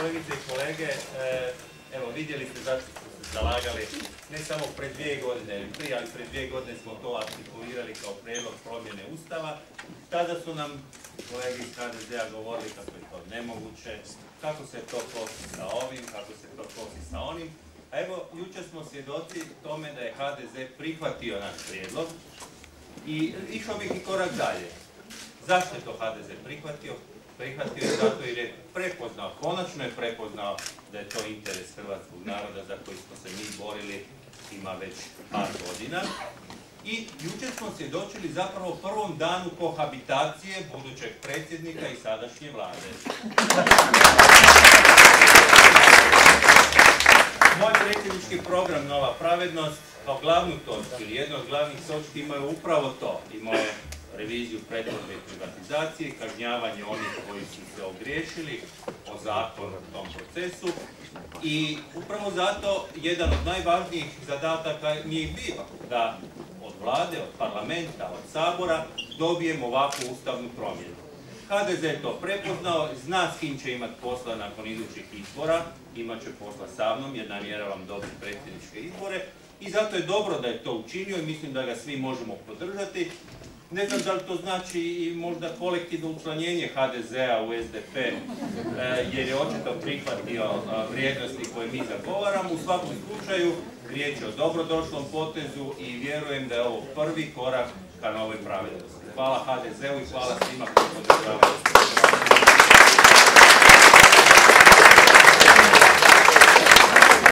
kolegice i kolege, evo vidjeli ste zašto smo se zalagali, ne samo pred 2 godine ili prije, ali pred 2 godine smo to artikulirali kao prijedlog promjene Ustava. Tada su nam kolege iz HDZ-a govorili kako je to nemoguće, kako se to kosi sa ovim, kako se to kosi sa onim. A evo, jučer smo svjedoci tome da je HDZ prihvatio naš prijedlog i išao bih i korak dalje. Zašto je to HDZ prihvatio? Prihvatio je zato jer je prepoznao, konačno je prepoznao da je to interes hrvatskog naroda za koji smo se mi borili ima već par godina. I jučer smo svjedočili zapravo prvom danu kohabitacije budućeg predsjednika i sadašnje vlade. Moj predsjednički program Nova pravednost kao glavnu točku ili jednu od glavnih točki imaju upravo to. Imao je reviziju pretvorbe i privatizacije, kažnjavanje onih koji su se ogriješili o zakon u tom procesu i upravo zato jedan od najvažnijih zadataka mi je bio da od vlade, od parlamenta, od sabora dobijemo ovakvu ustavnu promjenu. HDZ je to prepoznao, zna s kim će imati posla nakon idućih izbora, imat će posla sa mnom jer namjeravam dobiti predsjedničke izbore i zato je dobro da je to učinio i mislim da ga svi možemo podržati. Ne znam da li to znači i možda kolektivno učlanjenje HDZ-a u SDP, jer je očito prihvatio vrijednosti koje mi zagovaramo. U svakom slučaju, riječ je o dobrodošlom potezu i vjerujem da je ovo prvi korak ka novoj pravednosti. Hvala HDZ-u i hvala svima koji podržavaju.